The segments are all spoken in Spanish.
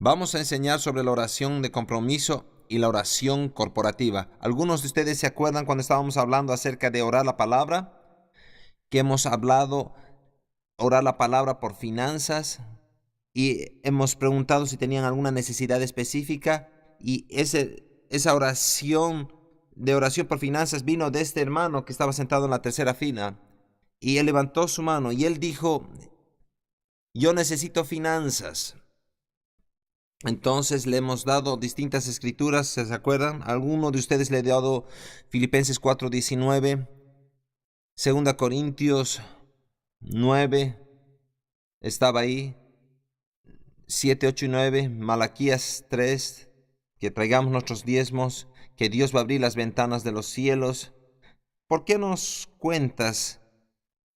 Vamos a enseñar sobre la oración de compromiso y la oración corporativa. Algunos de ustedes se acuerdan cuando estábamos hablando acerca de orar la palabra, que hemos hablado orar la palabra por finanzas y hemos preguntado si tenían alguna necesidad específica y esa oración por finanzas vino de este hermano que estaba sentado en la tercera fila y él levantó su mano y él dijo: yo necesito finanzas. Entonces le hemos dado distintas escrituras, ¿se acuerdan? Alguno de ustedes le ha dado Filipenses 4:19, 2 Corintios 9, estaba ahí, 7, 8 y 9, Malaquías 3, que traigamos nuestros diezmos, que Dios va a abrir las ventanas de los cielos. ¿Por qué nos cuentas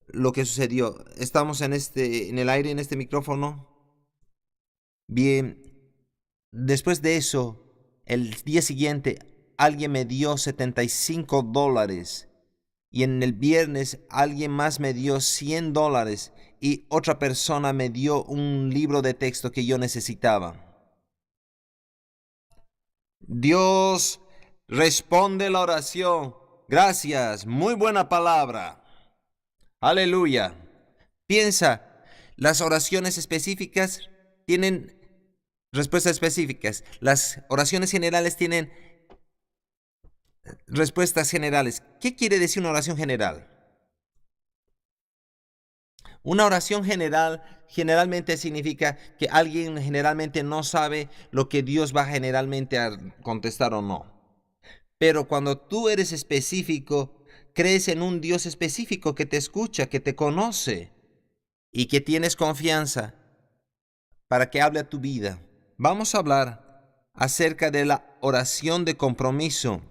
lo que sucedió? ¿Estamos en el aire, en este micrófono? Bien. Después de eso, el día siguiente, alguien me dio $75 y en el viernes alguien más me dio $100 y otra persona me dio un libro de texto que yo necesitaba. Dios responde la oración. Gracias, muy buena palabra. Aleluya. Piensa, las oraciones específicas tienen respuestas específicas. Las oraciones generales tienen respuestas generales. ¿Qué quiere decir una oración general? Una oración general generalmente significa que alguien generalmente no sabe lo que Dios va generalmente a contestar o no. Pero cuando tú eres específico, crees en un Dios específico que te escucha, que te conoce y que tienes confianza para que hable a tu vida. Vamos a hablar acerca de la oración de compromiso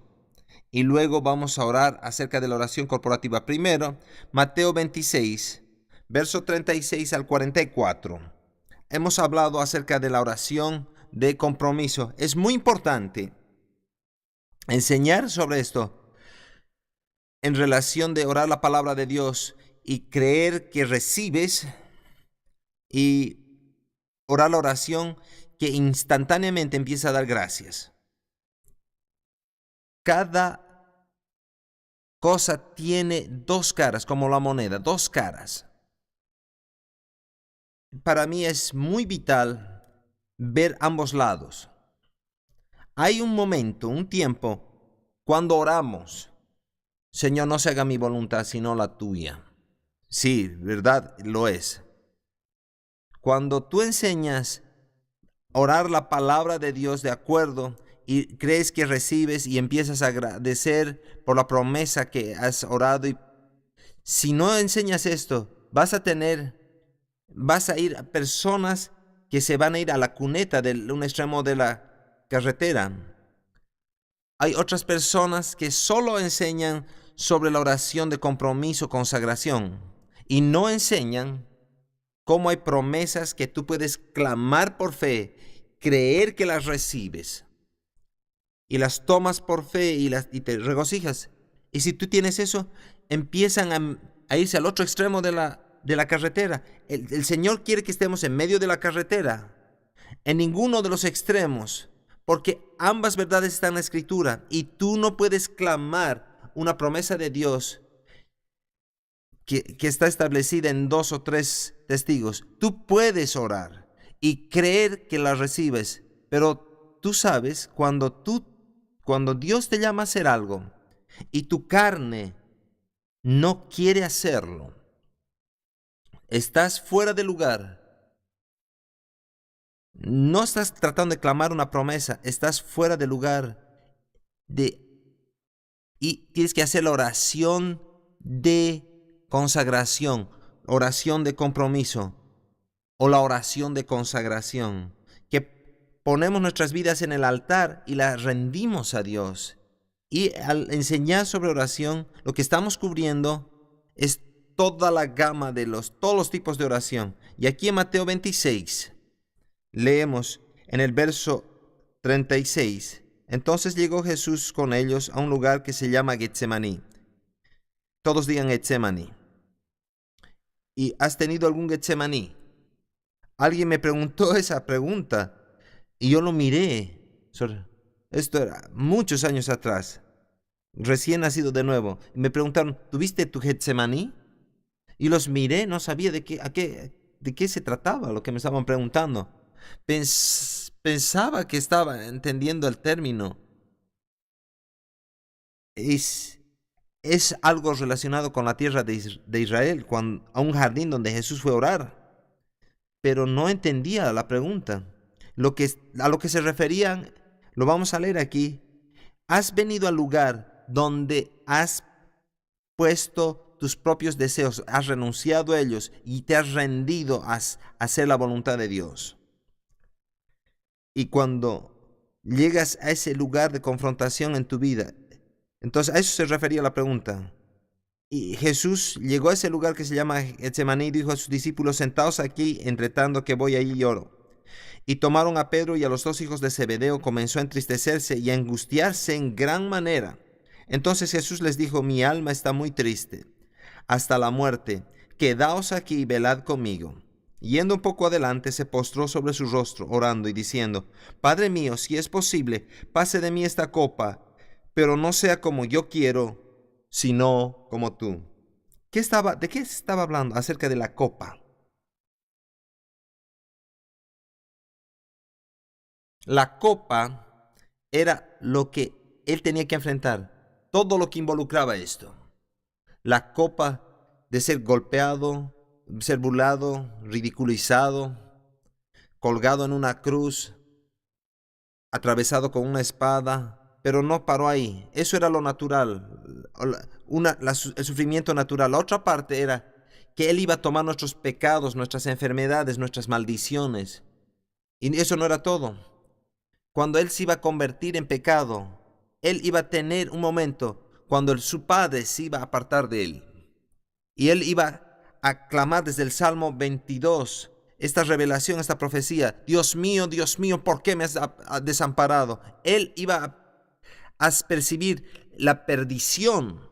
y luego vamos a orar acerca de la oración corporativa. Primero, Mateo 26, verso 36 al 44. Hemos hablado acerca de la oración de compromiso. Es muy importante enseñar sobre esto en relación de orar la palabra de Dios y creer que recibes y orar la oración que instantáneamente empieza a dar gracias. Cada cosa tiene dos caras, como la moneda, dos caras. Para mí es muy vital ver ambos lados. Hay un momento, un tiempo, cuando oramos: Señor, no se haga mi voluntad, sino la tuya. Sí, verdad, lo es. Cuando tú enseñas a orar la palabra de Dios de acuerdo y crees que recibes y empiezas a agradecer por la promesa que has orado, y si no enseñas esto, vas a ir a personas que se van a ir a la cuneta de un extremo de la carretera. Hay otras personas que solo enseñan sobre la oración de compromiso, consagración, y no enseñan cómo hay promesas que tú puedes clamar por fe, creer que las recibes, y las tomas por fe y te regocijas. Y si tú tienes eso, empiezan a irse al otro extremo de la carretera. El Señor quiere que estemos en medio de la carretera, en ninguno de los extremos, porque ambas verdades están en la Escritura y tú no puedes clamar una promesa de Dios que está establecida en 2 o 3 testigos. Tú puedes orar y creer que la recibes, pero tú sabes cuando Dios te llama a hacer algo y tu carne no quiere hacerlo, estás fuera de lugar. No estás tratando de clamar una promesa, estás fuera de lugar y tienes que hacer la oración de consagración, oración de compromiso o la oración de consagración, que ponemos nuestras vidas en el altar y las rendimos a Dios. Y al enseñar sobre oración, lo que estamos cubriendo es toda la gama de todos los tipos de oración. Y aquí en Mateo 26 leemos en el verso 36: entonces llegó Jesús con ellos a un lugar que se llama Getsemaní. Todos digan Getsemaní. ¿Y has tenido algún Getsemaní? Alguien me preguntó esa pregunta. Y yo lo miré. Esto era muchos años atrás. Recién nacido de nuevo. Y me preguntaron, ¿tuviste tu Getsemaní? Y los miré, no sabía de qué se trataba lo que me estaban preguntando. Pensaba que estaba entendiendo el término. Es, es algo relacionado con la tierra de Israel, a un jardín donde Jesús fue a orar. Pero no entendía la pregunta. A lo que se referían, lo vamos a leer aquí. Has venido al lugar donde has puesto tus propios deseos, has renunciado a ellos y te has rendido a hacer la voluntad de Dios. Y cuando llegas a ese lugar de confrontación en tu vida, entonces a eso se refería la pregunta. Y Jesús llegó a ese lugar que se llama Getsemaní y dijo a sus discípulos, sentaos aquí, entre tanto que voy allí y oro. Y tomaron a Pedro y a los dos hijos de Zebedeo, comenzó a entristecerse y a angustiarse en gran manera. Entonces Jesús les dijo, mi alma está muy triste, hasta la muerte, quedaos aquí y velad conmigo. Yendo un poco adelante, se postró sobre su rostro, orando y diciendo, Padre mío, si es posible, pase de mí esta copa, pero no sea como yo quiero, sino como tú. ¿De qué estaba hablando? Acerca de la copa. La copa era lo que él tenía que enfrentar, todo lo que involucraba esto. La copa de ser golpeado, ser burlado, ridiculizado, colgado en una cruz, atravesado con una espada, pero no paró ahí. Eso era lo natural, el sufrimiento natural. La otra parte era que Él iba a tomar nuestros pecados, nuestras enfermedades, nuestras maldiciones. Y eso no era todo. Cuando Él se iba a convertir en pecado, Él iba a tener un momento cuando su Padre se iba a apartar de Él. Y Él iba a clamar desde el Salmo 22, esta revelación, esta profecía, Dios mío, ¿por qué me has desamparado? Él iba a percibir la perdición.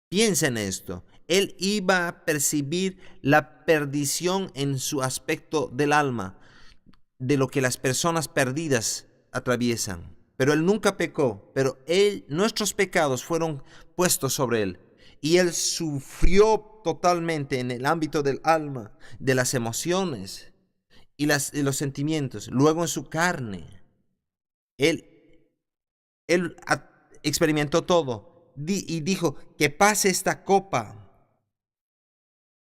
Piensa en esto. Él iba a percibir la perdición en su aspecto del alma, de lo que las personas perdidas atraviesan. Pero Él nunca pecó, pero nuestros pecados fueron puestos sobre Él. Y Él sufrió totalmente en el ámbito del alma, de las emociones y los sentimientos. Luego en su carne, Él experimentó todo y dijo que pase esta copa.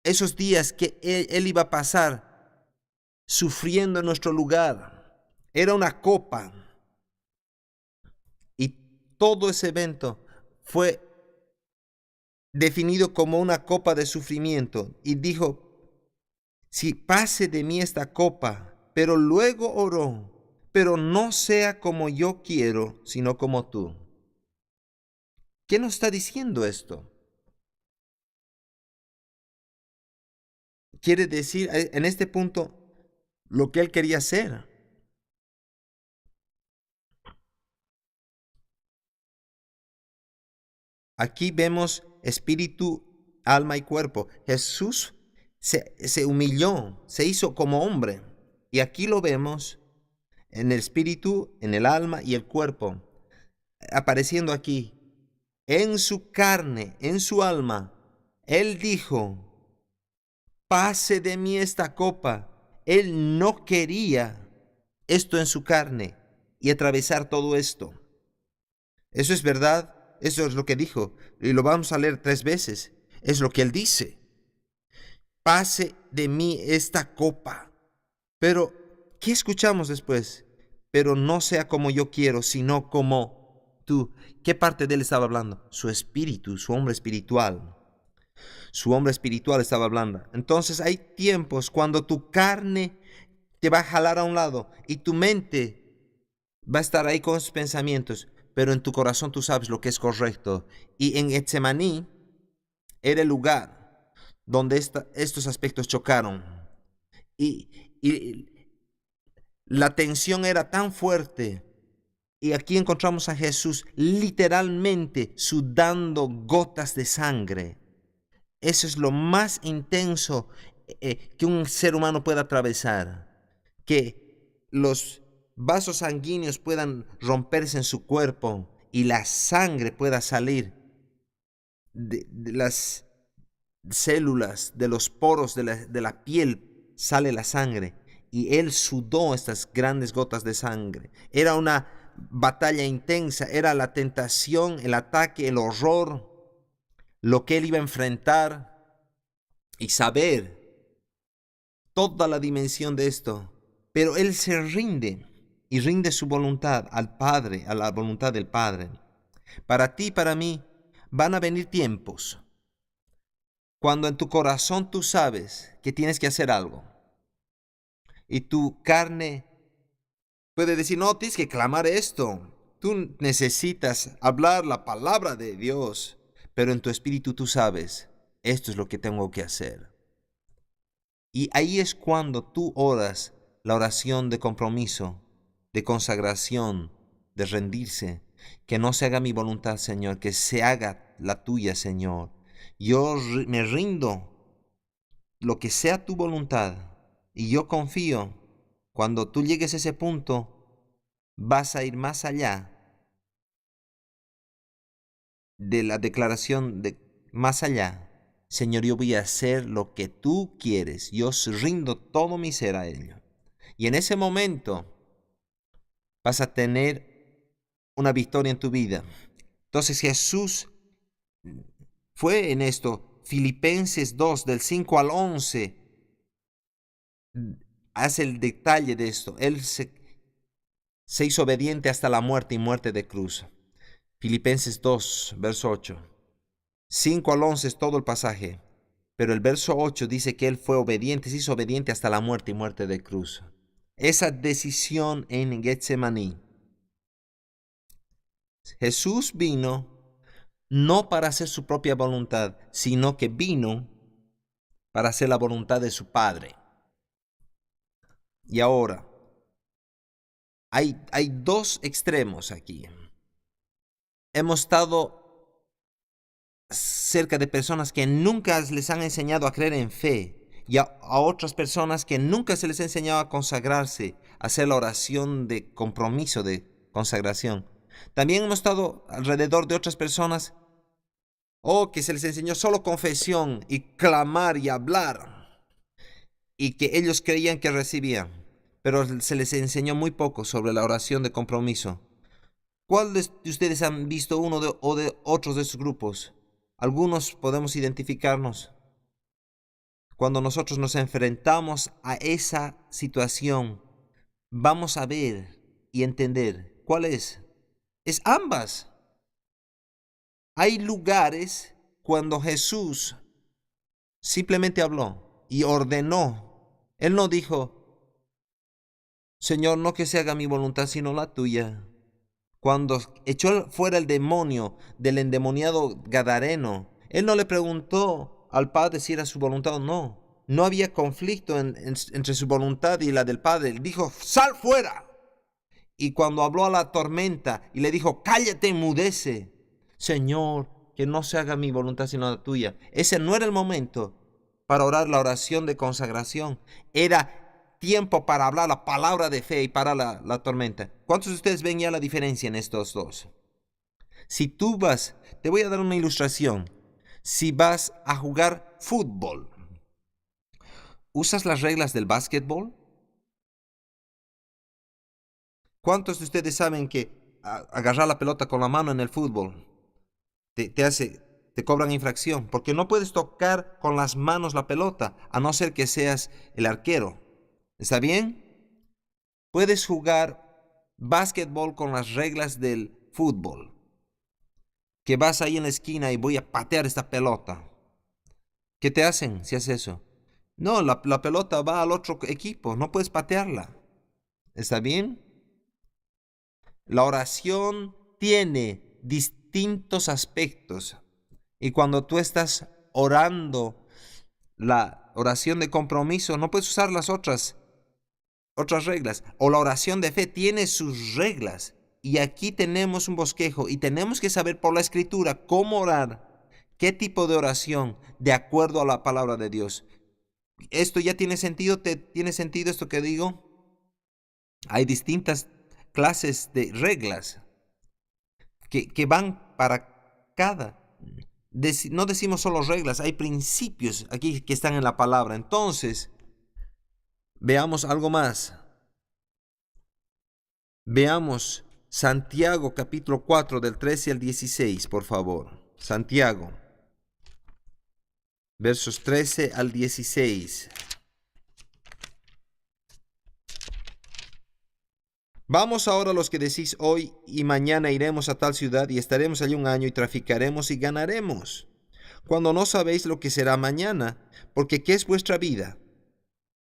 Esos días que él iba a pasar sufriendo en nuestro lugar. Era una copa. Y todo ese evento fue definido como una copa de sufrimiento. Y dijo, si pase de mí esta copa, pero luego oró, pero no sea como yo quiero, sino como tú. ¿Qué nos está diciendo esto? Quiere decir, en este punto, lo que él quería hacer. Aquí vemos espíritu, alma y cuerpo. Jesús se humilló, se hizo como hombre. Y aquí lo vemos en el espíritu, en el alma y el cuerpo, apareciendo aquí. En su carne, en su alma, Él dijo, pase de mí esta copa. Él no quería esto en su carne y atravesar todo esto. Eso es verdad, eso es lo que dijo, y lo vamos a leer 3 veces. Es lo que Él dice. Pase de mí esta copa. Pero, ¿qué escuchamos después? Pero no sea como yo quiero, sino como tú. ¿Qué parte de Él estaba hablando? Su espíritu, su hombre espiritual. Su hombre espiritual estaba hablando. Entonces hay tiempos cuando tu carne te va a jalar a un lado y tu mente va a estar ahí con sus pensamientos, pero en tu corazón tú sabes lo que es correcto. Y en Getsemaní era el lugar donde estos aspectos chocaron. Y la tensión era tan fuerte. Y aquí encontramos a Jesús literalmente sudando gotas de sangre. Eso es lo más intenso que un ser humano puede atravesar. Que los vasos sanguíneos puedan romperse en su cuerpo y la sangre pueda salir de las células, de los poros de la piel, sale la sangre. Y él sudó estas grandes gotas de sangre. Era una batalla intensa, era la tentación, el ataque, el horror, lo que él iba a enfrentar, y saber toda la dimensión de esto. Pero él se rinde y rinde su voluntad al Padre, a la voluntad del Padre. Para ti y para mí van a venir tiempos cuando en tu corazón tú sabes que tienes que hacer algo y tu carne puede decir, no, tienes que clamar esto. Tú necesitas hablar la palabra de Dios, pero en tu espíritu tú sabes, esto es lo que tengo que hacer. Y ahí es cuando tú oras la oración de compromiso, de consagración, de rendirse. Que no se haga mi voluntad, Señor, que se haga la tuya, Señor. Yo me rindo, lo que sea tu voluntad, y yo confío. Cuando tú llegues a ese punto, vas a ir más allá de la declaración de más allá. Señor, yo voy a hacer lo que tú quieres. Yo rindo todo mi ser a ello. Y en ese momento vas a tener una victoria en tu vida. Entonces Jesús fue en esto. Filipenses 2, del 5 al 11, hace el detalle de esto. Él se hizo obediente hasta la muerte y muerte de cruz. Filipenses 2, verso 8. 5 al 11 es todo el pasaje. Pero el verso 8 dice que él fue obediente, se hizo obediente hasta la muerte y muerte de cruz. Esa decisión en Getsemaní. Jesús vino no para hacer su propia voluntad, sino que vino para hacer la voluntad de su Padre. Y ahora, hay dos extremos aquí. Hemos estado cerca de personas que nunca les han enseñado a creer en fe, y a otras personas que nunca se les ha enseñado a consagrarse, a hacer la oración de compromiso, de consagración. También hemos estado alrededor de otras personas que se les enseñó solo confesión y clamar y hablar, y que ellos creían que recibían, pero se les enseñó muy poco sobre la oración de compromiso. ¿Cuál de ustedes han visto uno o de otros de esos grupos? Algunos podemos identificarnos. Cuando nosotros nos enfrentamos a esa situación, vamos a ver y entender cuál es. Es ambas. Hay lugares cuando Jesús simplemente habló y ordenó. Él no dijo, Señor, no que se haga mi voluntad sino la tuya. Cuando echó fuera el demonio del endemoniado gadareno, él no le preguntó al Padre si era su voluntad o no. No había conflicto entre su voluntad y la del Padre. Él dijo, sal fuera. Y cuando habló a la tormenta y le dijo, cállate, enmudece. Señor, que no se haga mi voluntad sino la tuya. Ese no era el momento para orar la oración de consagración. Era tiempo para hablar la palabra de fe y para la tormenta. ¿Cuántos de ustedes ven ya la diferencia en estos dos? Si tú vas, te voy a dar una ilustración. Si vas a jugar fútbol, ¿usas las reglas del básquetbol? ¿Cuántos de ustedes saben que agarrar la pelota con la mano en el fútbol te cobran infracción? Porque no puedes tocar con las manos la pelota, a no ser que seas el arquero. ¿Está bien? Puedes jugar básquetbol con las reglas del fútbol. Que vas ahí en la esquina y voy a patear esta pelota. ¿Qué te hacen si haces eso? No, la pelota va al otro equipo, no puedes patearla. ¿Está bien? La oración tiene distintos aspectos. Y cuando tú estás orando la oración de compromiso, no puedes usar las otras reglas. O la oración de fe tiene sus reglas. Y aquí tenemos un bosquejo y tenemos que saber por la escritura cómo orar, qué tipo de oración de acuerdo a la palabra de Dios. ¿Esto ya tiene sentido? ¿Tiene sentido esto que digo? Hay distintas clases de reglas que van para cada. No decimos solo reglas, hay principios aquí que están en la palabra. Entonces, veamos algo más. Veamos Santiago capítulo 4 del 13 al 16, por favor. Santiago, versos 13 al 16. Vamos ahora los que decís hoy y mañana iremos a tal ciudad y estaremos allí un año y traficaremos y ganaremos, cuando no sabéis lo que será mañana, porque ¿qué es vuestra vida?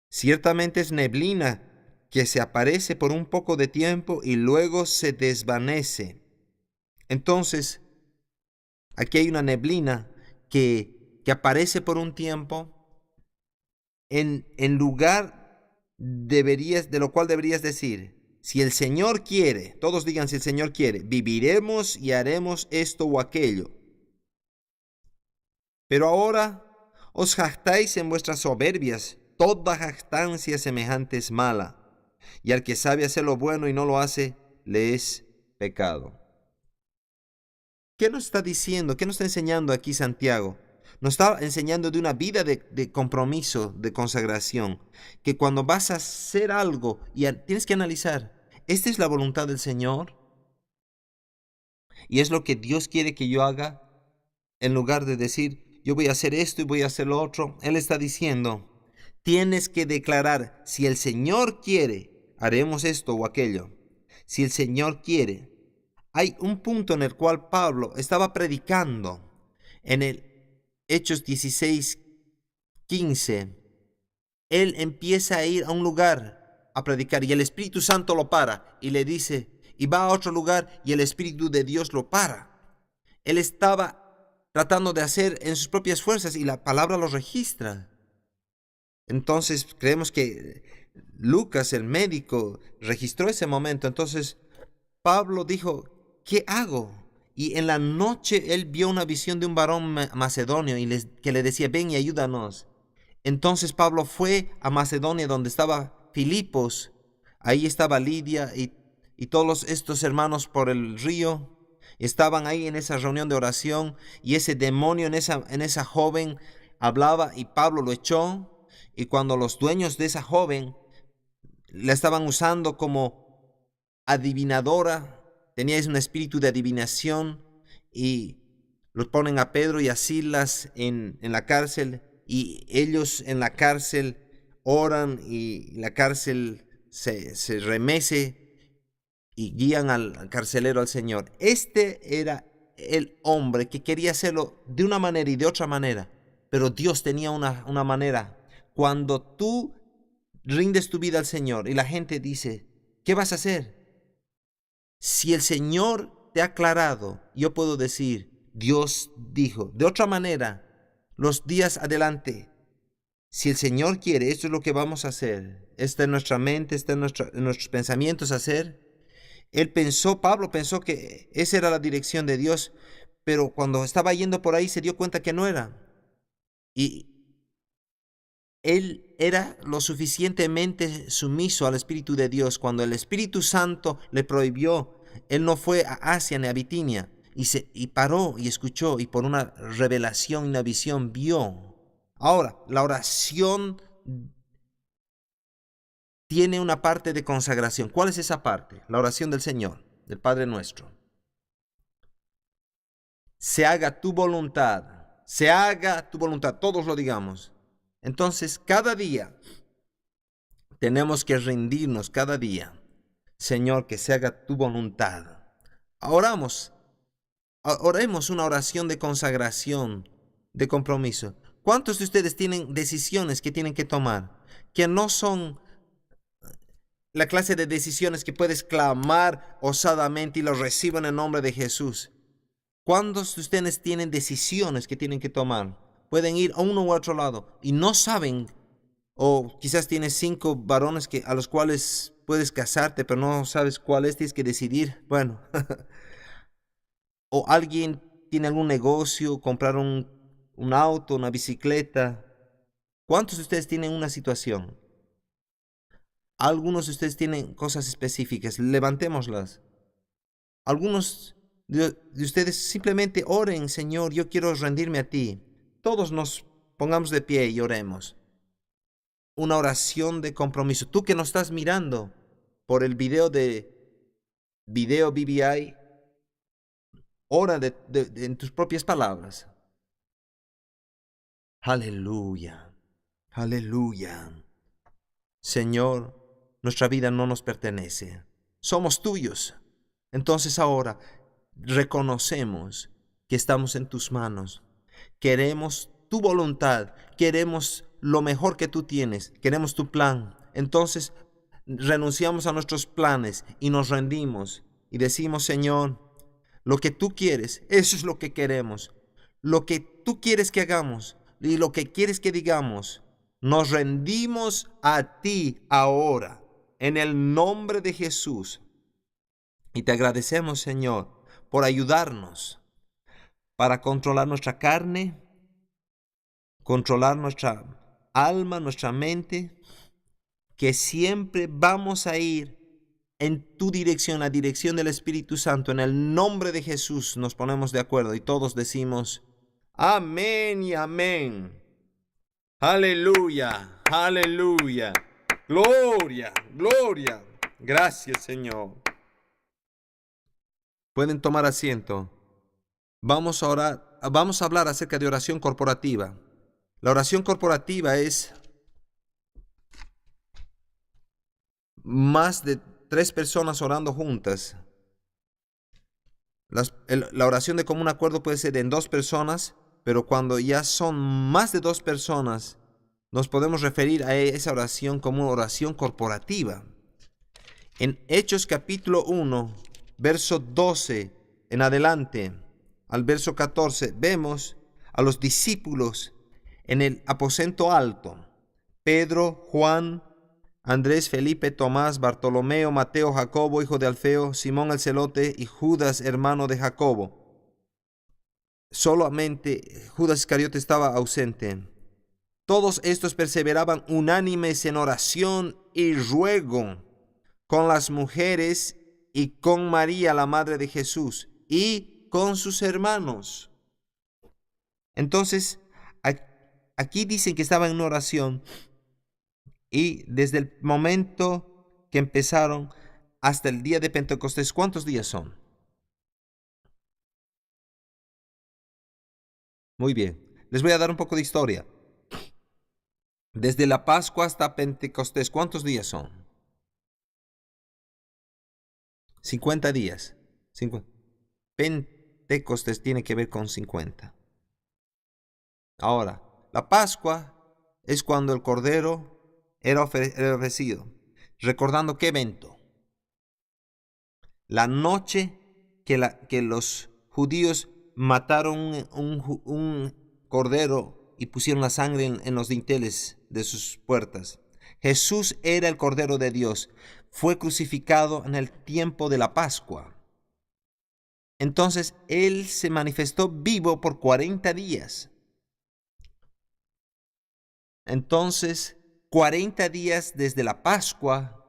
Ciertamente es neblina que se aparece por un poco de tiempo y luego se desvanece. Entonces, aquí hay una neblina que aparece por un tiempo en lugar de lo cual deberías decir, si el Señor quiere, todos digan si el Señor quiere, viviremos y haremos esto o aquello. Pero ahora os jactáis en vuestras soberbias, toda jactancia semejante es mala, y al que sabe hacer lo bueno y no lo hace, le es pecado. ¿Qué nos está diciendo? ¿Qué nos está enseñando aquí Santiago? Nos está enseñando de una vida de compromiso, de consagración, que cuando vas a hacer algo y tienes que analizar, ¿esta es la voluntad del Señor? ¿Y es lo que Dios quiere que yo haga? En lugar de decir, yo voy a hacer esto y voy a hacer lo otro, Él está diciendo, tienes que declarar, si el Señor quiere, haremos esto o aquello. Si el Señor quiere. Hay un punto en el cual Pablo estaba predicando en el Hechos 16:15. Él empieza a ir a un lugar a predicar y el Espíritu Santo lo para y le dice, y va a otro lugar y el Espíritu de Dios lo para. Él estaba tratando de hacer en sus propias fuerzas y la palabra lo registra. Entonces creemos que Lucas, el médico, registró ese momento. Entonces Pablo dijo, ¿qué hago? Y en la noche él vio una visión de un varón macedonio que le decía, ven y ayúdanos. Entonces Pablo fue a Macedonia donde estaba Filipos. Ahí estaba Lidia y todos estos hermanos por el río. Estaban ahí en esa reunión de oración y ese demonio en esa joven hablaba y Pablo lo echó. Y cuando los dueños de esa joven la estaban usando como adivinadora, teníais un espíritu de adivinación y los ponen a Pedro y a Silas en la cárcel y ellos en la cárcel oran y la cárcel se remece y guían al carcelero al Señor. Este era el hombre que quería hacerlo de una manera y de otra manera, pero Dios tenía una manera. Cuando tú rindes tu vida al Señor y la gente dice, ¿qué vas a hacer? Si el Señor te ha aclarado, yo puedo decir, Dios dijo. De otra manera, los días adelante, si el Señor quiere, esto es lo que vamos a hacer. Está en nuestra mente, está en nuestros pensamientos hacer. Pablo pensó que esa era la dirección de Dios, pero cuando estaba yendo por ahí se dio cuenta que no era. Y él era lo suficientemente sumiso al Espíritu de Dios. Cuando el Espíritu Santo le prohibió, él no fue a Asia ni a Bitinia y paró y escuchó y por una revelación, una visión vio. Ahora, la oración tiene una parte de consagración. ¿Cuál es esa parte? La oración del Señor, del Padre nuestro. Se haga tu voluntad, se haga tu voluntad, todos lo digamos. Entonces, cada día tenemos que rendirnos, cada día. Señor, que se haga tu voluntad. Oremos una oración de consagración, de compromiso. ¿Cuántos de ustedes tienen decisiones que tienen que tomar, que no son la clase de decisiones que puedes clamar osadamente y lo reciban en nombre de Jesús? ¿Cuántos de ustedes tienen decisiones que tienen que tomar? Pueden ir a uno u otro lado y no saben, o quizás tienes 5 varones a los cuales puedes casarte, pero no sabes cuál tienes que decidir. Bueno, o alguien tiene algún negocio, comprar un auto, una bicicleta. ¿Cuántos de ustedes tienen una situación? Algunos de ustedes tienen cosas específicas, levantémoslas. Algunos de ustedes simplemente oren, Señor, yo quiero rendirme a ti. Todos nos pongamos de pie y oremos. Una oración de compromiso. Tú que nos estás mirando por el video BBI, ora en tus propias palabras. Aleluya, aleluya. Señor, nuestra vida no nos pertenece. Somos tuyos. Entonces ahora reconocemos que estamos en tus manos. Queremos tu voluntad. Queremos lo mejor que tú tienes. Queremos tu plan. Entonces renunciamos a nuestros planes y nos rendimos y decimos, Señor, lo que tú quieres, eso es lo que queremos. Lo que tú quieres que hagamos y lo que quieres que digamos, nos rendimos a ti ahora, en el nombre de Jesús. Y te agradecemos, Señor, por ayudarnos para controlar nuestra carne, controlar nuestra alma, nuestra mente, que siempre vamos a ir en tu dirección, la dirección del Espíritu Santo. En el nombre de Jesús nos ponemos de acuerdo y todos decimos, amén y amén. Aleluya, aleluya. Gloria, gloria. Gracias, Señor. Pueden tomar asiento. Vamos a orar, vamos a hablar acerca de oración corporativa. La oración corporativa es más de 3 personas orando juntas. La oración de común acuerdo puede ser en 2 personas, pero cuando ya son más de 2 personas, nos podemos referir a esa oración como una oración corporativa. En Hechos capítulo 1, verso 12 en adelante, al verso 14, vemos a los discípulos en el aposento alto. Pedro, Juan, Andrés, Felipe, Tomás, Bartolomeo, Mateo, Jacobo, hijo de Alfeo, Simón el celote y Judas, hermano de Jacobo. Solamente Judas Iscariote estaba ausente. Todos estos perseveraban unánimes en oración y ruego con las mujeres y con María, la madre de Jesús, y con sus hermanos. Entonces, aquí dicen que estaban en oración. Y desde el momento que empezaron hasta el día de Pentecostés, ¿cuántos días son? Muy bien, les voy a dar un poco de historia. Desde la Pascua hasta Pentecostés, ¿cuántos días son? 50 días. 50. Pentecostés tiene que ver con 50. Ahora, la Pascua es cuando el Cordero era ofrecido. Recordando qué evento. La noche que los judíos mataron un cordero y pusieron la sangre en los dinteles de sus puertas. Jesús era el Cordero de Dios. Fue crucificado en el tiempo de la Pascua. Entonces, Él se manifestó vivo por 40 días. Entonces, 40 días desde la Pascua,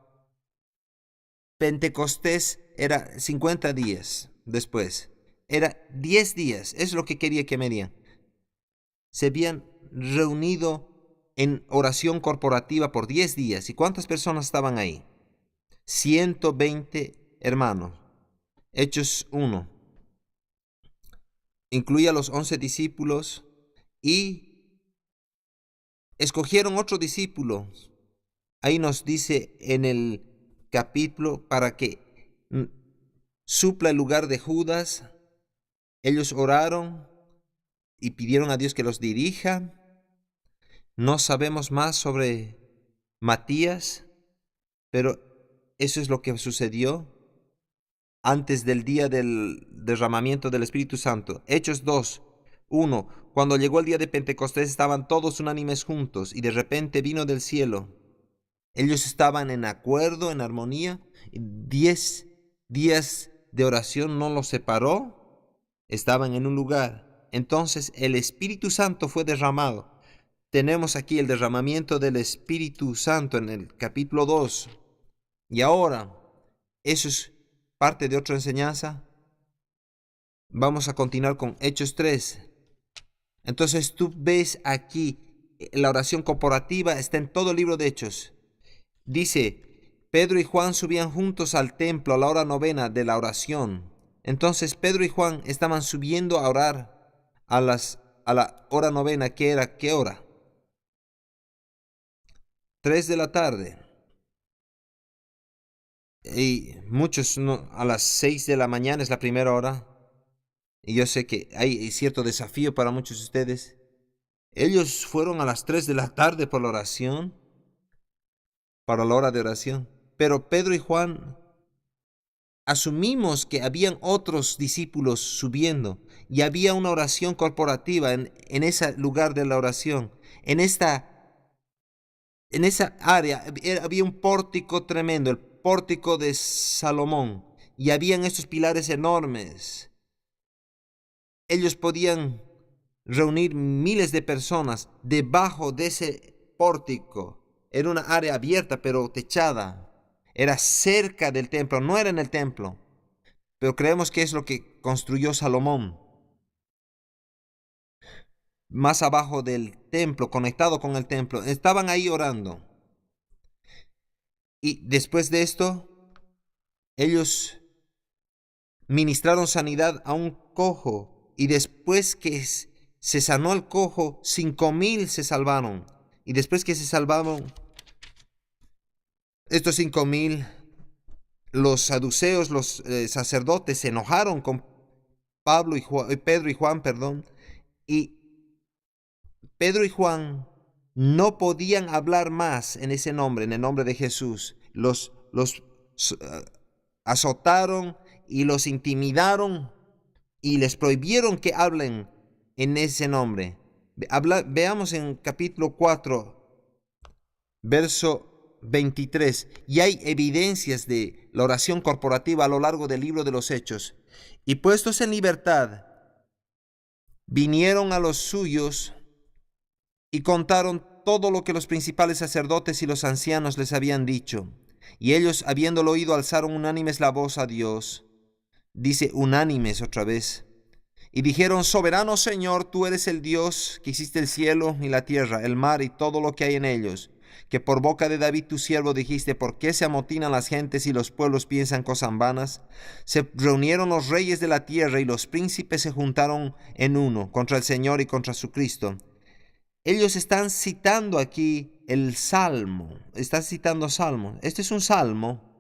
Pentecostés era 50 días después. Era 10 días, es lo que quería que me digan. Se habían reunido en oración corporativa por 10 días. ¿Y cuántas personas estaban ahí? 120 hermanos. Hechos 1. Incluía a los 11 discípulos y escogieron otro discípulo. Ahí nos dice en el capítulo para que supla el lugar de Judas. Ellos oraron y pidieron a Dios que los dirija. No sabemos más sobre Matías, pero eso es lo que sucedió antes del día del derramamiento del Espíritu Santo. Hechos 2, 1. Cuando llegó el día de Pentecostés estaban todos unánimes juntos y de repente vino del cielo. Ellos estaban en acuerdo, en armonía. 10 días de oración no los separó. Estaban en un lugar. Entonces el Espíritu Santo fue derramado. Tenemos aquí el derramamiento del Espíritu Santo en el capítulo 2. Y ahora, eso es parte de otra enseñanza. Vamos a continuar con Hechos 3. Entonces tú ves aquí, la oración corporativa está en todo el libro de Hechos. Dice, Pedro y Juan subían juntos al templo a la hora novena de la oración. Entonces Pedro y Juan estaban subiendo a orar a la hora novena, que era, ¿qué hora? 3 de la tarde. Y muchos a las 6 de la mañana es la primera hora. Y yo sé que hay cierto desafío para muchos de ustedes. Ellos fueron a las 3 de la tarde por la oración, para la hora de oración. Pero Pedro y Juan, asumimos que habían otros discípulos subiendo y había una oración corporativa en ese lugar de la oración. En esa área había un pórtico tremendo, el pórtico de Salomón, y habían estos pilares enormes. Ellos podían reunir miles de personas debajo de ese pórtico. Era una área abierta pero techada. Era cerca del templo, no era en el templo, pero creemos que es lo que construyó Salomón. Más abajo del templo, conectado con el templo. Estaban ahí orando. Y después de esto, ellos ministraron sanidad a un cojo. Y después que se sanó el cojo, 5,000 se salvaron. Y después que se salvaron estos 5,000, los saduceos, los sacerdotes, se enojaron con Pedro y Juan, y Pedro y Juan no podían hablar más en ese nombre, en el nombre de Jesús. Los azotaron y los intimidaron y les prohibieron que hablen en ese nombre. Veamos en capítulo 4, verso 23. Y hay evidencias de la oración corporativa a lo largo del libro de los Hechos. Y puestos en libertad, vinieron a los suyos y contaron todo lo que los principales sacerdotes y los ancianos les habían dicho. Y ellos, habiéndolo oído, alzaron unánimes la voz a Dios. Dice unánimes otra vez. Y dijeron, soberano Señor, tú eres el Dios que hiciste el cielo y la tierra, el mar y todo lo que hay en ellos. Que por boca de David tu siervo dijiste, ¿por qué se amotinan las gentes y los pueblos piensan cosas vanas? Se reunieron los reyes de la tierra y los príncipes se juntaron en uno contra el Señor y contra su Cristo. Ellos están citando aquí el Salmo. Están citando Salmo. Este es un Salmo.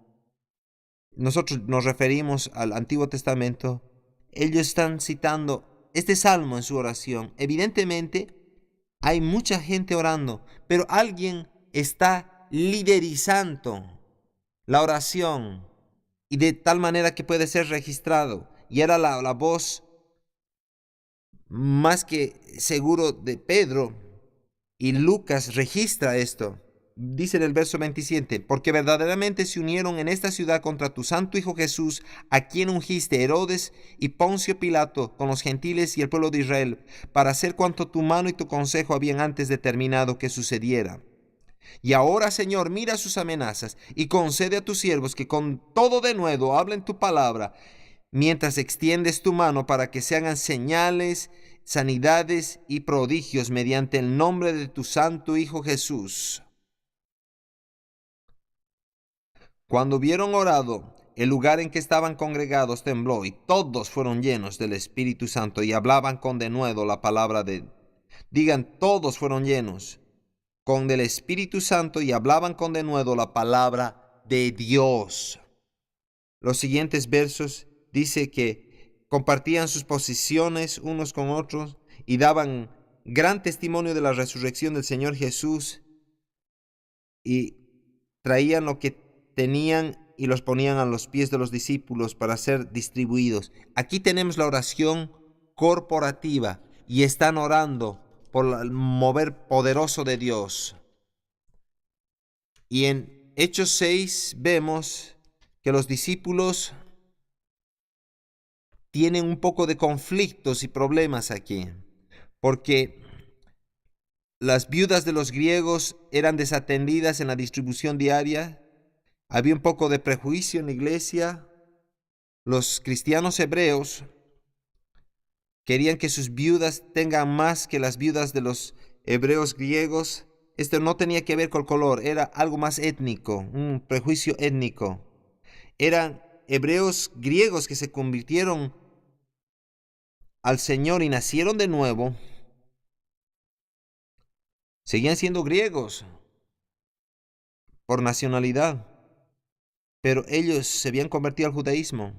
Nosotros nos referimos al Antiguo Testamento. Ellos están citando este Salmo en su oración. Evidentemente, hay mucha gente orando, pero alguien está liderizando la oración y de tal manera que puede ser registrado. Y era la voz más que seguro de Pedro. Y Lucas registra esto. Dice en el verso 27, porque verdaderamente se unieron en esta ciudad contra tu santo Hijo Jesús, a quien ungiste Herodes y Poncio Pilato con los gentiles y el pueblo de Israel, para hacer cuanto tu mano y tu consejo habían antes determinado que sucediera. Y ahora, Señor, mira sus amenazas y concede a tus siervos que con todo denuedo hablen tu palabra, mientras extiendes tu mano para que se hagan señales, sanidades y prodigios mediante el nombre de tu santo Hijo Jesús. Cuando hubieron orado, el lugar en que estaban congregados tembló y todos fueron llenos del Espíritu Santo y hablaban con denuedo la palabra de... Digan, todos fueron llenos con el Espíritu Santo y hablaban con denuedo la palabra de Dios. Los siguientes versos dice que compartían sus posiciones unos con otros y daban gran testimonio de la resurrección del Señor Jesús y traían lo que tenían y los ponían a los pies de los discípulos para ser distribuidos. Aquí tenemos la oración corporativa y están orando por el mover poderoso de Dios. Y en Hechos 6 vemos que los discípulos tienen un poco de conflictos y problemas aquí, porque las viudas de los griegos eran desatendidas en la distribución diaria. Había un poco de prejuicio en la iglesia. Los cristianos hebreos querían que sus viudas tengan más que las viudas de los hebreos griegos. Esto no tenía que ver con el color, era algo más étnico, un prejuicio étnico. Eran hebreos griegos que se convirtieron al Señor y nacieron de nuevo. Seguían siendo griegos por nacionalidad, pero ellos se habían convertido al judaísmo.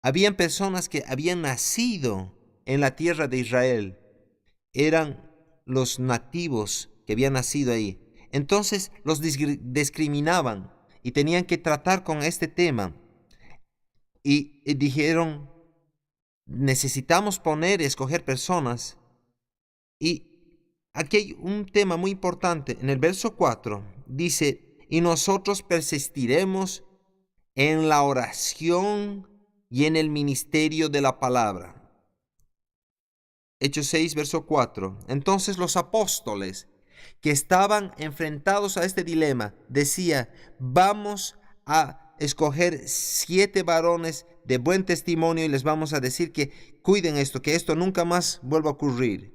Habían personas que habían nacido en la tierra de Israel. Eran los nativos que habían nacido ahí. Entonces los discriminaban y tenían que tratar con este tema. Y dijeron, necesitamos escoger personas. Y aquí hay un tema muy importante. En el verso 4 dice, y nosotros persistiremos en la oración y en el ministerio de la palabra. Hechos 6, verso 4. Entonces los apóstoles que estaban enfrentados a este dilema decían, vamos a escoger 7 varones de buen testimonio y les vamos a decir que cuiden esto, que esto nunca más vuelva a ocurrir.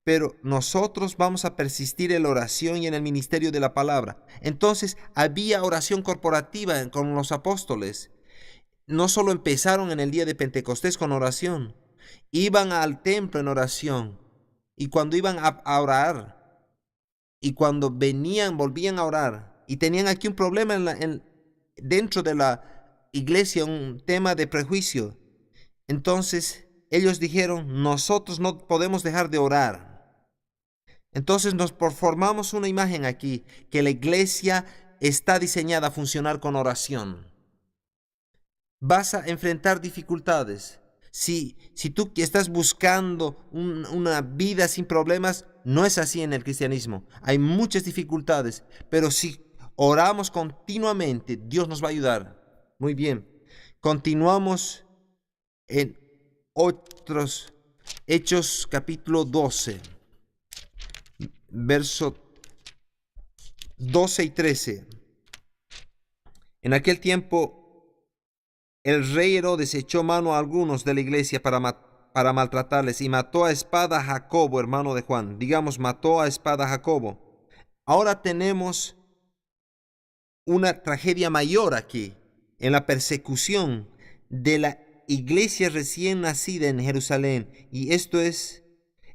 Pero nosotros vamos a persistir en la oración y en el ministerio de la palabra. Entonces había oración corporativa con los apóstoles. No solo empezaron en el día de Pentecostés con oración, iban al templo en oración. Y cuando iban a orar, y cuando venían, volvían a orar. Y tenían aquí un problema dentro de la iglesia, un tema de prejuicio. Entonces ellos dijeron, nosotros no podemos dejar de orar. Entonces nos formamos una imagen aquí, que la iglesia está diseñada a funcionar con oración. Vas a enfrentar dificultades. Si tú estás buscando una vida sin problemas, no es así en el cristianismo. Hay muchas dificultades, pero si oramos continuamente, Dios nos va a ayudar. Muy bien. Continuamos en otros Hechos capítulo 12, verso 12 y 13. En aquel tiempo el rey Herodes echó mano a algunos de la iglesia para maltratarles y mató a espada a Jacobo, hermano de Juan. Digamos, mató a espada a Jacobo. Ahora tenemos una tragedia mayor aquí, en la persecución de la iglesia recién nacida en Jerusalén. Y esto es,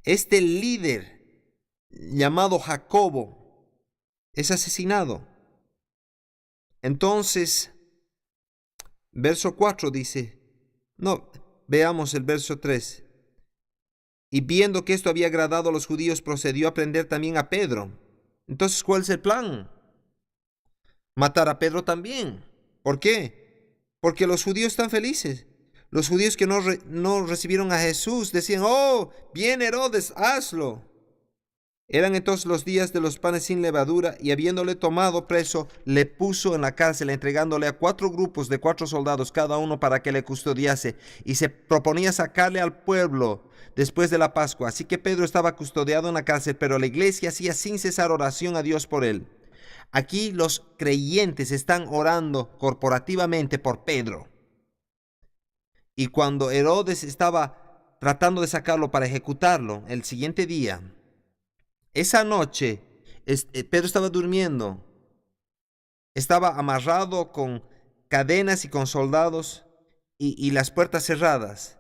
este líder llamado Jacobo es asesinado. Entonces, verso 4 dice, no, veamos el verso 3. Y viendo que esto había agradado a los judíos, procedió a prender también a Pedro. Entonces, ¿cuál es el plan? Matar a Pedro también. ¿Por qué? Porque los judíos están felices. Los judíos que no recibieron a Jesús decían, oh, bien Herodes, hazlo. Eran entonces los días de los panes sin levadura, y habiéndole tomado preso, le puso en la cárcel, entregándole a 4 grupos de 4 soldados cada uno para que le custodiase, y se proponía sacarle al pueblo después de la Pascua. Así que Pedro estaba custodiado en la cárcel, pero la iglesia hacía sin cesar oración a Dios por él. Aquí los creyentes están orando corporativamente por Pedro. Y cuando Herodes estaba tratando de sacarlo para ejecutarlo el siguiente día, esa noche, Pedro estaba durmiendo. Estaba amarrado con cadenas y con soldados y las puertas cerradas.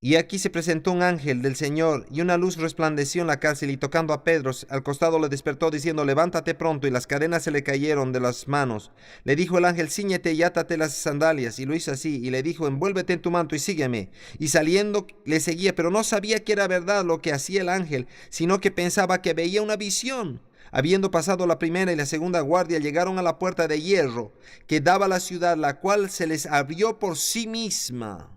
Y aquí se presentó un ángel del Señor y una luz resplandeció en la cárcel, y tocando a Pedro al costado le despertó diciendo, levántate pronto, y las cadenas se le cayeron de las manos. Le dijo el ángel, cíñete y átate las sandalias, y lo hizo así, y le dijo, envuélvete en tu manto y sígueme. Y saliendo le seguía, pero no sabía que era verdad lo que hacía el ángel, sino que pensaba que veía una visión. Habiendo pasado la primera y la segunda guardia, llegaron a la puerta de hierro que daba a la ciudad, la cual se les abrió por sí misma.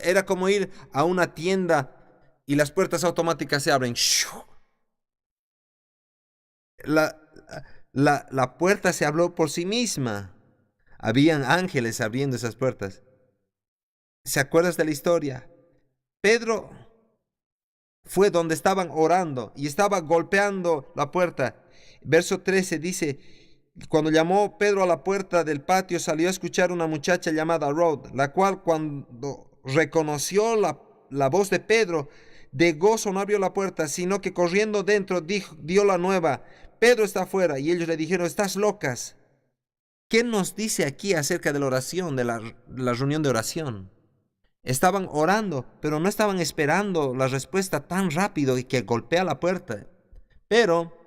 Era como ir a una tienda y las puertas automáticas se abren. La puerta se abrió por sí misma. Habían ángeles abriendo esas puertas. ¿Se acuerdas de la historia? Pedro fue donde estaban orando y estaba golpeando la puerta. Verso 13 dice, cuando llamó Pedro a la puerta del patio, salió a escuchar una muchacha llamada Rod, la cual cuando reconoció la voz de Pedro, de gozo no abrió la puerta, sino que corriendo dentro dio la nueva, Pedro está afuera. Y ellos le dijeron, estás locas. ¿Qué nos dice aquí acerca de la oración, de la reunión de oración? Estaban orando, pero no estaban esperando la respuesta tan rápido y que golpea la puerta. Pero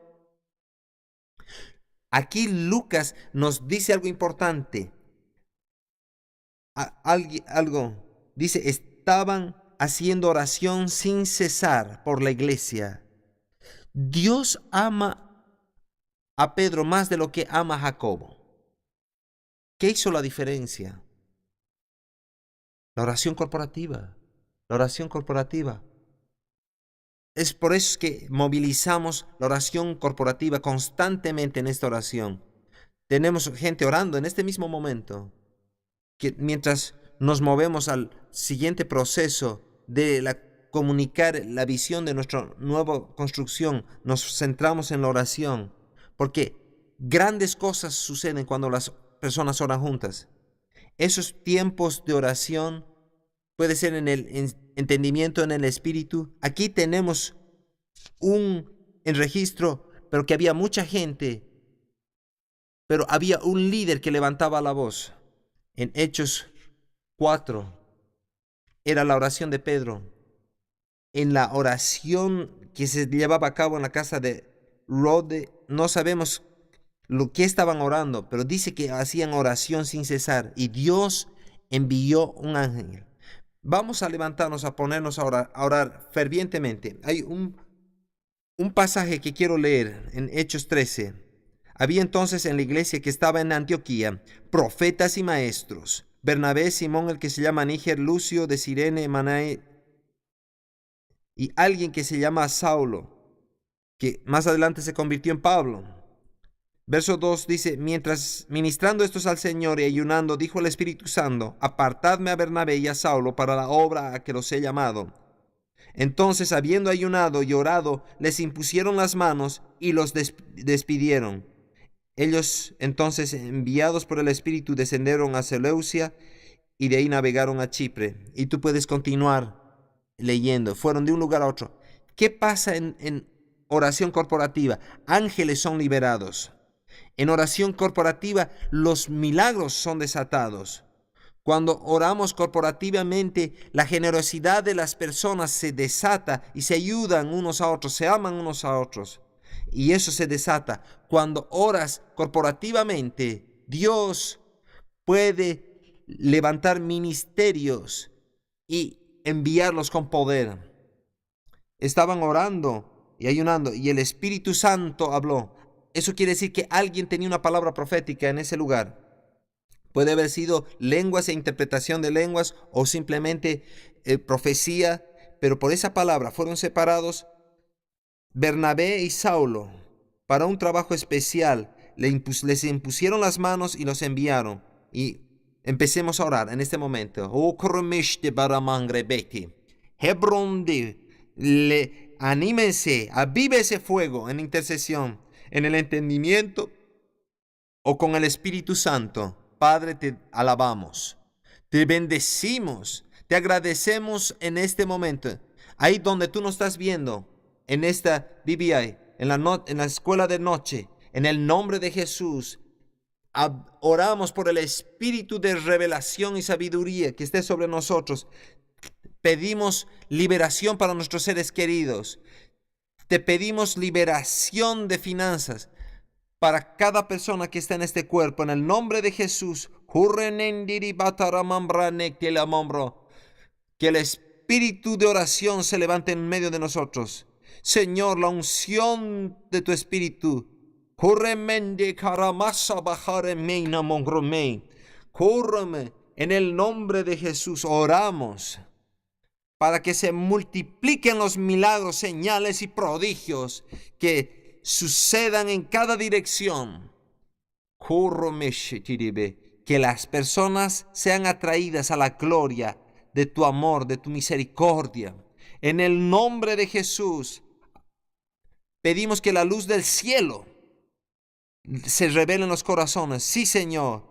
aquí Lucas nos dice algo importante. Dice, estaban haciendo oración sin cesar por la iglesia. Dios ama a Pedro más de lo que ama a Jacobo. ¿Qué hizo la diferencia? La oración corporativa. La oración corporativa. Es por eso que movilizamos la oración corporativa constantemente en esta oración. Tenemos gente orando en este mismo momento, que mientras nos movemos al siguiente proceso de comunicar la visión de nuestra nueva construcción, nos centramos en la oración, porque grandes cosas suceden cuando las personas oran juntas. Esos tiempos de oración puede ser en el entendimiento, en el espíritu. Aquí tenemos en registro, pero que había mucha gente, pero había un líder que levantaba la voz. En Hechos 4 era la oración de Pedro. En la oración que se llevaba a cabo en la casa de Rode, no sabemos lo que estaban orando, pero dice que hacían oración sin cesar y Dios envió un ángel. Vamos a levantarnos, a ponernos a orar fervientemente. Hay un pasaje que quiero leer en Hechos 13. Había entonces en la iglesia que estaba en Antioquía profetas y maestros: Bernabé, Simón, el que se llama Níger, Lucio de Cirene, Manae, y alguien que se llama Saulo, que más adelante se convirtió en Pablo. Verso 2 dice, mientras ministrando estos al Señor y ayunando, dijo el Espíritu Santo, apartadme a Bernabé y a Saulo para la obra a que los he llamado. Entonces, habiendo ayunado y orado, les impusieron las manos y los despidieron. Ellos, entonces, enviados por el Espíritu, descendieron a Seleucia y de ahí navegaron a Chipre. Y tú puedes continuar leyendo. Fueron de un lugar a otro. ¿Qué pasa en oración corporativa? Ángeles son liberados. En oración corporativa, los milagros son desatados. Cuando oramos corporativamente, la generosidad de las personas se desata y se ayudan unos a otros, se aman unos a otros. Y eso se desata. Cuando oras corporativamente, Dios puede levantar ministerios y enviarlos con poder. Estaban orando y ayunando y el Espíritu Santo habló. Eso quiere decir que alguien tenía una palabra profética en ese lugar. Puede haber sido lenguas e interpretación de lenguas o simplemente profecía, pero por esa palabra fueron separados Bernabé y Saulo para un trabajo especial. Les impusieron las manos y los enviaron. Y empecemos a orar en este momento. Anímense, avive ese fuego en intercesión, en el entendimiento o con el Espíritu Santo. Padre, te alabamos, te bendecimos, te agradecemos en este momento. Ahí donde tú nos estás viendo, en esta BBI, en la escuela de noche, en el nombre de Jesús, oramos por el espíritu de revelación y sabiduría que esté sobre nosotros. Pedimos liberación para nuestros seres queridos. Te pedimos liberación de finanzas para cada persona que está en este cuerpo, en el nombre de Jesús. Que el espíritu de oración se levante en medio de nosotros. Señor, la unción de tu espíritu. En el nombre de Jesús oramos para que se multipliquen los milagros, señales y prodigios que sucedan en cada dirección. Que las personas sean atraídas a la gloria de tu amor, de tu misericordia. En el nombre de Jesús, pedimos que la luz del cielo se revele en los corazones. Sí, Señor.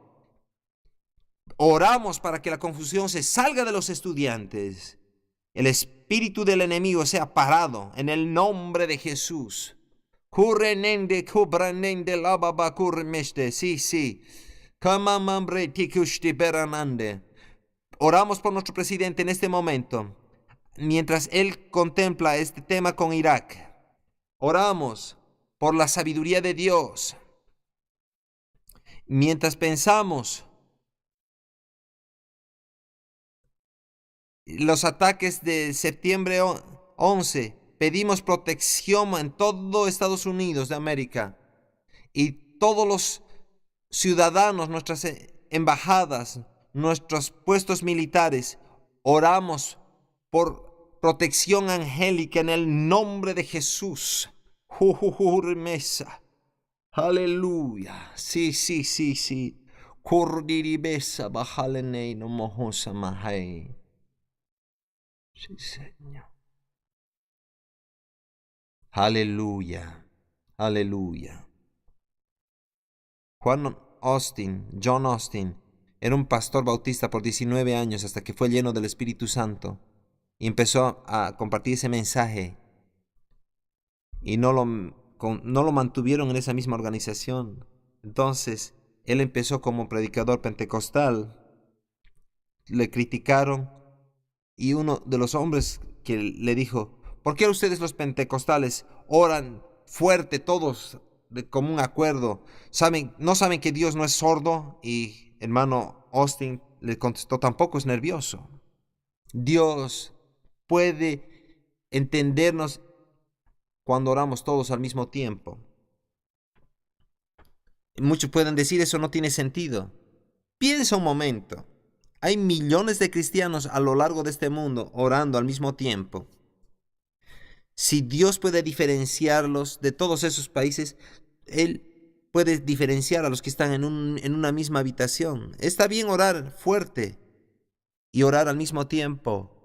Oramos para que la confusión se salga de los estudiantes. El espíritu del enemigo sea parado en el nombre de Jesús. Sí, sí. Oramos por nuestro presidente en este momento, mientras él contempla este tema con Irak. Oramos por la sabiduría de Dios. Mientras pensamos los ataques de septiembre 11, pedimos protección en todo Estados Unidos de América y todos los ciudadanos, nuestras embajadas, nuestros puestos militares. Oramos por protección angélica en el nombre de Jesús. Aleluya. Sí, sí, sí, sí. Kurdiribesa bajalenei no mohosa mahai. Sí, Señor. Aleluya. Aleluya. John Austin, era un pastor bautista por 19 años hasta que fue lleno del Espíritu Santo y empezó a compartir ese mensaje. Y no lo mantuvieron en esa misma organización. Entonces, él empezó como predicador pentecostal. Le criticaron y uno de los hombres que le dijo: ¿por qué ustedes los pentecostales oran fuerte todos de común acuerdo? ¿No saben que Dios no es sordo? Y hermano Austin le contestó: tampoco es nervioso. Dios puede entendernos cuando oramos todos al mismo tiempo. Muchos pueden decir: eso no tiene sentido. Piensa un momento. Hay millones de cristianos a lo largo de este mundo orando al mismo tiempo. Si Dios puede diferenciarlos de todos esos países, Él puede diferenciar a los que están en una misma habitación. Está bien orar fuerte y orar al mismo tiempo.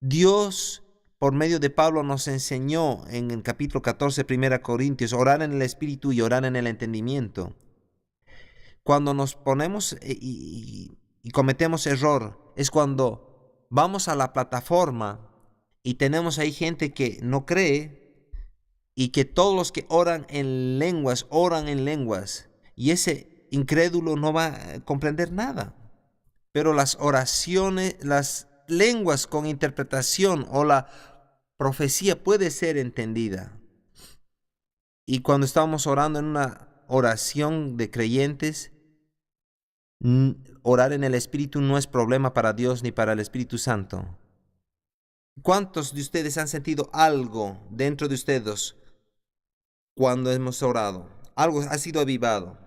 Dios, por medio de Pablo, nos enseñó en el capítulo 14, 1 Corintios, orar en el Espíritu y orar en el entendimiento. Cuando nos ponemos y cometemos error, es cuando vamos a la plataforma y tenemos ahí gente que no cree y que todos los que oran en lenguas, y ese incrédulo no va a comprender nada. Pero las oraciones, las lenguas con interpretación o la profecía puede ser entendida. Y cuando estamos orando en una oración de creyentes, orar en el Espíritu no es problema para Dios ni para el Espíritu Santo. ¿Cuántos de ustedes han sentido algo dentro de ustedes cuando hemos orado? Algo ha sido avivado.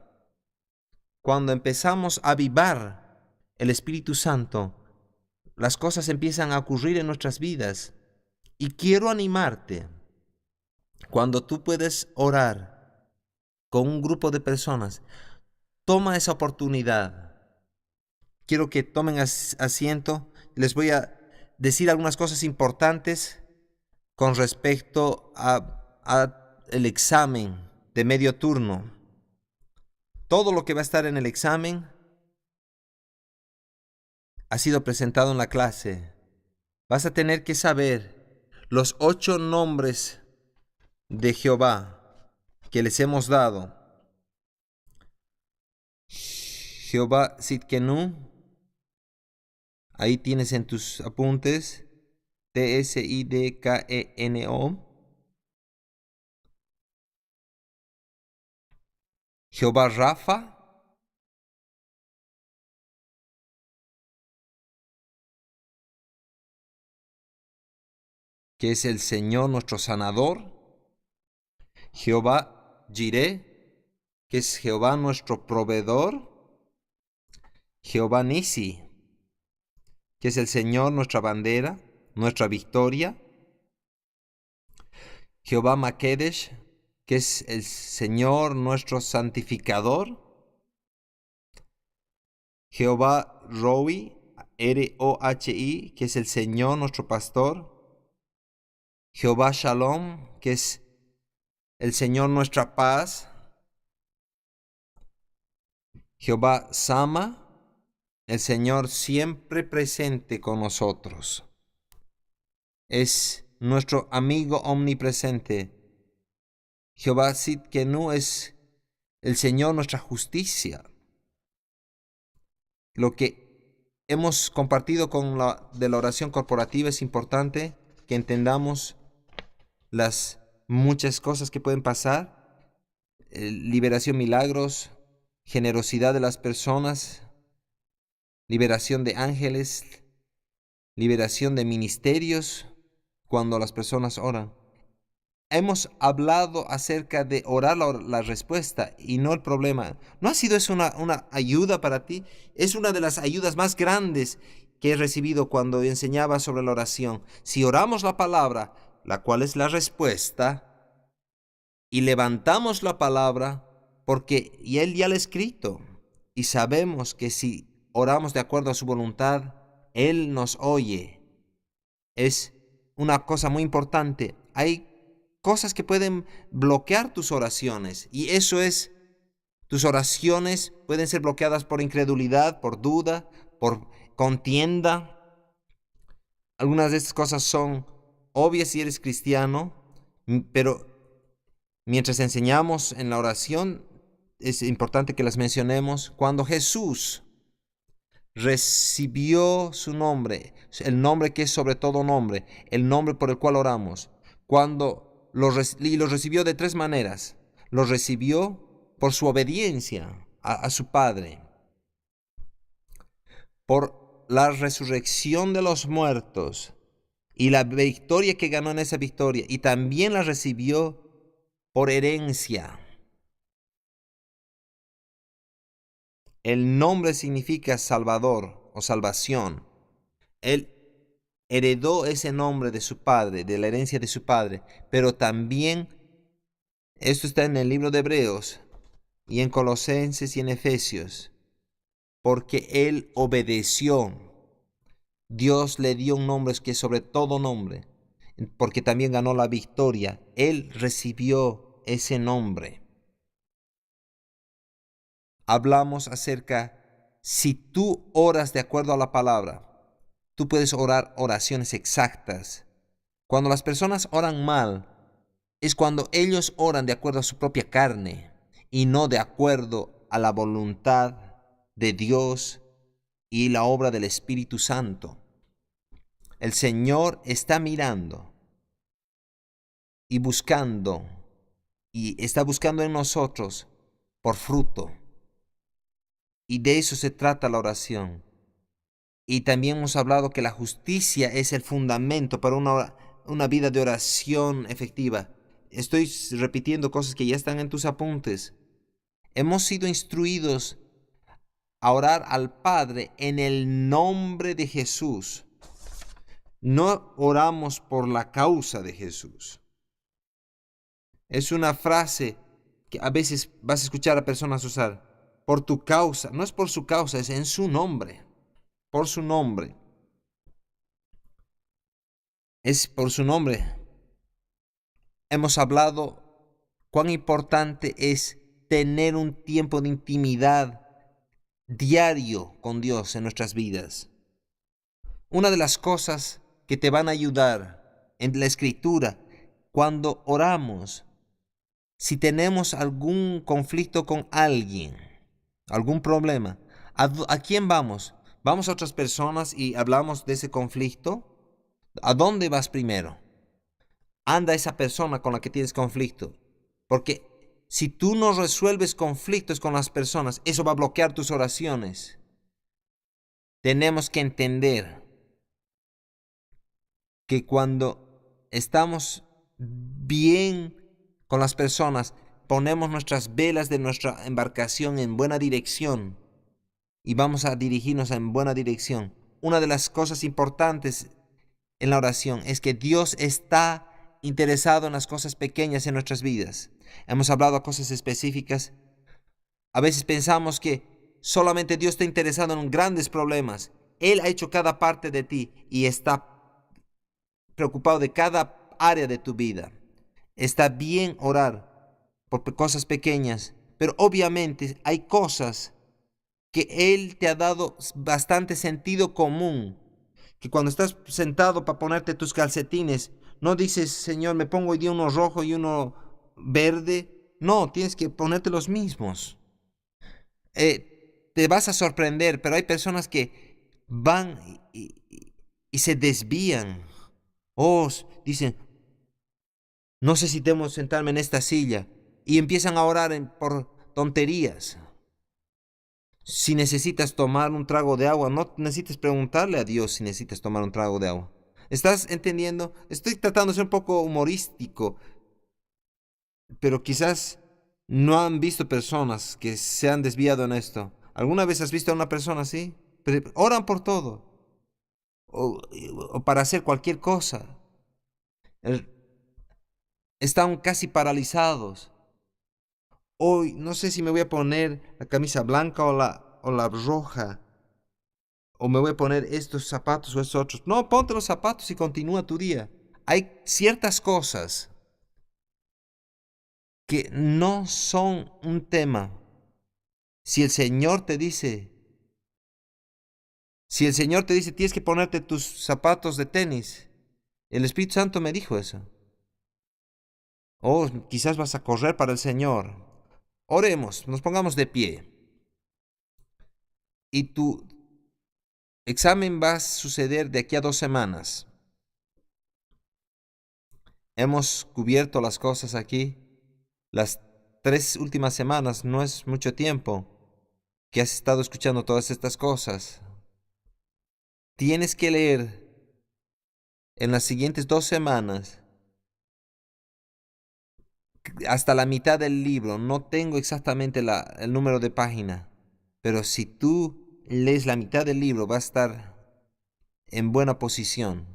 Cuando empezamos a avivar el Espíritu Santo, las cosas empiezan a ocurrir en nuestras vidas. Y quiero animarte, cuando tú puedes orar con un grupo de personas, toma esa oportunidad. Quiero que tomen asiento. Les voy a decir algunas cosas importantes con respecto a el examen de medio turno. Todo lo que va a estar en el examen ha sido presentado en la clase. Vas a tener que saber los 8 nombres de Jehová que les hemos dado. Jehová Sidkenu, ahí tienes en tus apuntes, T-S-I-D-K-E-N-O. Jehová Rafa, que es el Señor nuestro sanador. Jehová Jireh, que es Jehová nuestro proveedor. Jehová Nisi, que es el Señor nuestra bandera, nuestra victoria. Jehová Makedesh, que es el Señor nuestro santificador. Jehová Roi, R-O-H-I, que es el Señor nuestro pastor. Jehová Shalom, que es el Señor nuestra paz. Jehová Sama, el Señor siempre presente con nosotros. Es nuestro amigo omnipresente. Jehová Sidkenu es el Señor, nuestra justicia. Lo que hemos compartido de la oración corporativa es importante que entendamos las muchas cosas que pueden pasar. Liberación, milagros, generosidad de las personas, liberación de ángeles, liberación de ministerios cuando las personas oran. Hemos hablado acerca de orar la respuesta y no el problema. ¿No ha sido eso una ayuda para ti? Es una de las ayudas más grandes que he recibido cuando enseñaba sobre la oración. Si oramos la palabra, la cual es la respuesta, y levantamos la palabra, porque y Él ya lo ha escrito, y sabemos que si oramos de acuerdo a su voluntad, Él nos oye. Es una cosa muy importante. Hay cosas que pueden bloquear tus oraciones, y eso es, tus oraciones pueden ser bloqueadas por incredulidad, por duda, por contienda. Algunas de estas cosas son obvias si eres cristiano, pero mientras enseñamos en la oración, es importante que las mencionemos. Cuando Jesús recibió su nombre, el nombre que es sobre todo nombre, el nombre por el cual oramos, cuando lo recibió de tres maneras. Lo recibió por su obediencia a su Padre, por la resurrección de los muertos y la victoria que ganó en esa victoria, y también la recibió por herencia. El nombre significa Salvador o salvación. Él heredó ese nombre de su padre, de la herencia de su padre, pero también, esto está en el libro de Hebreos y en Colosenses y en Efesios, porque Él obedeció. Dios le dio un nombre que es sobre todo nombre, porque también ganó la victoria. Él recibió ese nombre. Hablamos acerca, si tú oras de acuerdo a la palabra, tú puedes orar oraciones exactas. Cuando las personas oran mal, es cuando ellos oran de acuerdo a su propia carne y no de acuerdo a la voluntad de Dios y la obra del Espíritu Santo. El Señor está mirando y está buscando en nosotros por fruto. Y de eso se trata la oración. Y también hemos hablado que la justicia es el fundamento para una vida de oración efectiva. Estoy repitiendo cosas que ya están en tus apuntes. Hemos sido instruidos a orar al Padre en el nombre de Jesús. No oramos por la causa de Jesús. Es una frase que a veces vas a escuchar a personas usar. Por tu causa. No es por su causa, es en su nombre. Por su nombre. Es por su nombre. Hemos hablado cuán importante es tener un tiempo de intimidad diario con Dios en nuestras vidas. Una de las cosas que te van a ayudar en la Escritura, cuando oramos, si tenemos algún conflicto con alguien, algún problema, ¿a quién vamos? ¿Vamos a otras personas y hablamos de ese conflicto? ¿A dónde vas primero? Anda a esa persona con la que tienes conflicto. Porque si tú no resuelves conflictos con las personas, eso va a bloquear tus oraciones. Tenemos que entender que cuando estamos bien con las personas, ponemos nuestras velas de nuestra embarcación en buena dirección y vamos a dirigirnos en buena dirección. Una de las cosas importantes en la oración es que Dios está interesado en las cosas pequeñas en nuestras vidas. Hemos hablado de cosas específicas. A veces pensamos que solamente Dios está interesado en grandes problemas. Él ha hecho cada parte de ti y está preocupado de cada área de tu vida. Está bien orar por cosas pequeñas, pero obviamente hay cosas que Él te ha dado bastante sentido común. Que cuando estás sentado para ponerte tus calcetines, no dices, Señor, me pongo hoy día uno rojo y uno verde. No, tienes que ponerte los mismos. Te vas a sorprender, pero hay personas que van y se desvían. O dicen, no sé si debo sentarme en esta silla. Y empiezan a orar por tonterías. Si necesitas tomar un trago de agua, no necesitas preguntarle a Dios si necesitas tomar un trago de agua. ¿Estás entendiendo? Estoy tratando de ser un poco humorístico, pero quizás no han visto personas que se han desviado en esto. ¿Alguna vez has visto a una persona así? Oran por todo, o, o para hacer cualquier cosa. El- Están casi paralizados. Hoy no sé si me voy a poner la camisa blanca o la roja. O me voy a poner estos zapatos o estos otros. No, ponte los zapatos y continúa tu día. Hay ciertas cosas que no son un tema. Si el Señor te dice, si el Señor te dice tienes que ponerte tus zapatos de tenis, el Espíritu Santo me dijo eso. O quizás vas a correr para el Señor. Oremos, nos pongamos de pie. Y tu examen va a suceder de aquí a 2 semanas. Hemos cubierto las cosas aquí. Las 3 últimas semanas no es mucho tiempo que has estado escuchando todas estas cosas. Tienes que leer en las siguientes 2 semanas hasta la mitad del libro. No tengo exactamente el número de página, pero si tú lees la mitad del libro, vas a estar en buena posición.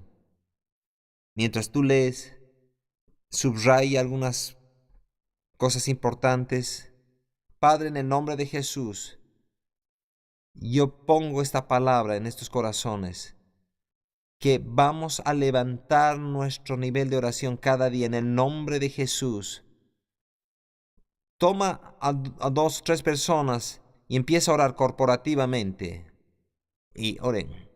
Mientras tú lees, subraya algunas cosas importantes. Padre, en el nombre de Jesús, yo pongo esta palabra en estos corazones, que vamos a levantar nuestro nivel de oración cada día en el nombre de Jesús. Toma a 2 o 3 personas y empieza a orar corporativamente. Y oren.